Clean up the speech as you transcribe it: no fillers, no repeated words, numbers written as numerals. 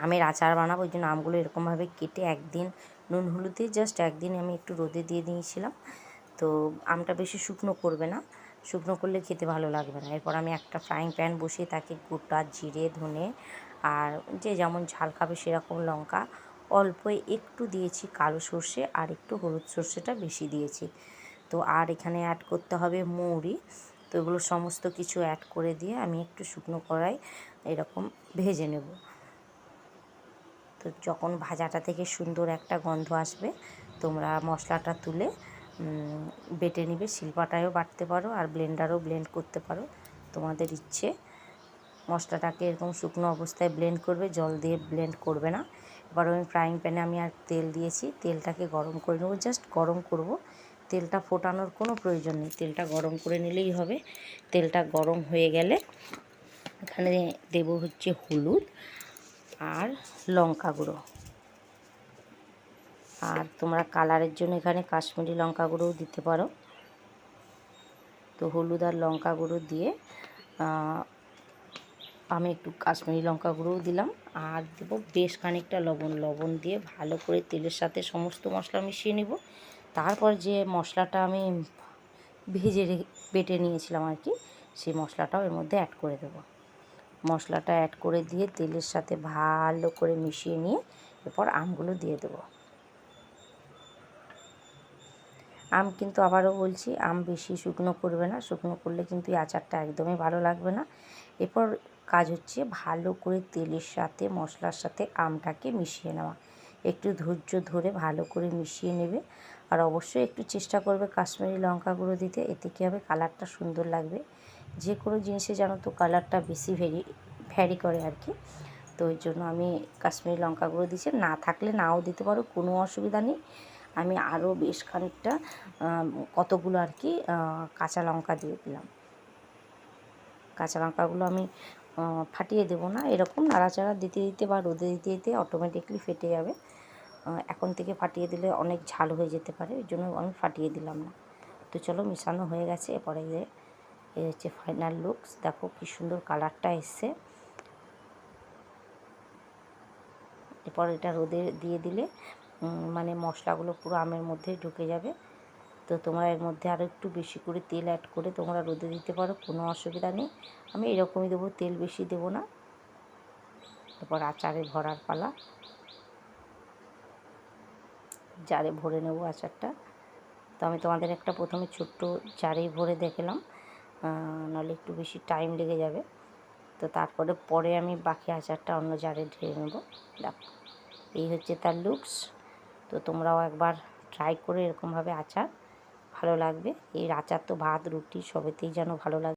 আমের আচার বানাবো, ওই জন্য আমগুলো এরকমভাবে কেটে একদিন নুন হলুদ দিয়ে জাস্ট একদিন আমি একটু রোদে দিয়ে দিয়েছিলাম। তো আমটা বেশি শুকনো করবে না, শুকনো করলে খেতে ভালো লাগবে না। এরপর আমি একটা ফ্রাইং প্যান বসিয়ে তাকে গোটা জিরে, ধনে আর যে যেমন ঝাল খাবে সেরকম লঙ্কা, অল্প একটু দিয়েছি কালো সর্ষে আর একটু হলুদ সর্ষেটা বেশি দিয়েছি। তো আর এখানে অ্যাড করতে হবে মৌরি। তো এগুলো সমস্ত কিছু অ্যাড করে দিয়ে আমি একটু শুকনো কড়াই এরকম ভেজে নেব। তো যখন ভাজাটা থেকে সুন্দর একটা গন্ধ আসবে, তোমরা মশলাটা তুলে বেটে নিবে। শিলপাটায়ও বাটতে পারো আর ব্লেন্ডারও ব্লেন্ড করতে পারো, তোমাদের ইচ্ছে। মশলাটাকে এরকম শুকনো অবস্থায় ব্লেন্ড করবে, জল দিয়ে ব্লেন্ড করবে না। এবার আমি ফ্রাইং প্যানে আমি আর তেল দিয়েছি, তেলটাকে গরম করে নেবো, জাস্ট গরম করব, তেলটা ফোটানোর কোনো প্রয়োজন নেই, তেলটা গরম করে নিলেই হবে। তেলটা গরম হয়ে গেলে এখানে দেবো হচ্ছে হলুদ আর লঙ্কা গুঁড়ো, আর তোমরা কালারের জন্য এখানে কাশ্মীরি লঙ্কা গুঁড়োও দিতে পারো। তো হলুদ আর লঙ্কা গুঁড়ো দিয়ে আমি একটু কাশ্মীরি লঙ্কা গুঁড়োও দিলাম, আর দেবো বেশ খানিকটা লবণ দিয়ে ভালো করে তেলের সাথে সমস্ত মশলা মিশিয়ে নেব। তারপর যে মশলাটা আমি ভেজে বেটে নিয়েছিলাম আর কি, সেই মশলাটাও এর মধ্যে অ্যাড করে দেবো। মশলাটা অ্যাড করে দিয়ে তেলের সাথে ভালো করে মিশিয়ে নিয়ে এরপর আমগুলো দিয়ে দেবো। আম কিন্তু আবারও বলছি, আম বেশি শুকনো করবে না, শুকনো করলে কিন্তু এই আচারটা একদমই ভালো লাগবে না। এরপর কাজ হচ্ছে ভালো করে তেলের সাথে মশলার সাথে আমটাকে মিশিয়ে নেওয়া। একটু ধৈর্য ধরে ভালো করে মিশিয়ে নেবে, আর অবশ্যই একটু চেষ্টা করবে কাশ্মীরি লঙ্কা গুঁড়ো দিতে, এতে কী হবে কালারটা সুন্দর লাগবে। যে কোনো জিনিসে জানো তো কালারটা বেশি ভ্যারি করে আর কি। তো ওই জন্য আমি কাশ্মীরি লঙ্কা গুঁড়ো দিয়েছি, না থাকলে নাও দিতে পারো, কোনো অসুবিধা নেই। আমি আরও বেশ খানিকটা কতগুলো আর কি কাঁচা লঙ্কা দিয়ে দিলাম। কাঁচা লঙ্কাগুলো আমি ফাটিয়ে দেবো না, এরকম নাড়াচাড়া দিতে দিতে বা রোদে দিতে দিতে অটোমেটিকলি ফেটে যাবে। এখন থেকে ফাটিয়ে দিলে অনেক ঝাল হয়ে যেতে পারে, ওই জন্য আমি ফাটিয়ে দিলাম না। তো চলো, মেশানো হয়ে গেছে। এরপরে এই হচ্ছে ফাইনাল লুকস, দেখো কী সুন্দর কালারটা এসছে। এরপর এটা রোদে দিয়ে দিলে মানে মশলাগুলো পুরো আমের মধ্যে ঢুকে যাবে। তো তোমরা এর মধ্যে আরও একটু বেশি করে তেল অ্যাড করে তোমরা রোদে দিতে পারো, কোনো অসুবিধা নেই। আমি এরকমই দেবো, তেল বেশি দেবো না। এরপর আচারে ভরার পালা, জারে ভরে নেব আচারটা। তো আমি তোমাদের একটা প্রথমে ছোট্ট জারেই ভরে দেখালাম, নাহলে একটু বেশি টাইম লেগে যাবে। তো পরে আমি বাকি আচারটা অন্য জারে ঢেলে নেব। দেখো এই হচ্ছে তার লুকস। তো তোমরাও একবার ট্রাই করে এরকমভাবে আচার, ভালো লাগবে। এই আচার তো ভাত রুটি সবেতেই যেন ভালো লাগবে।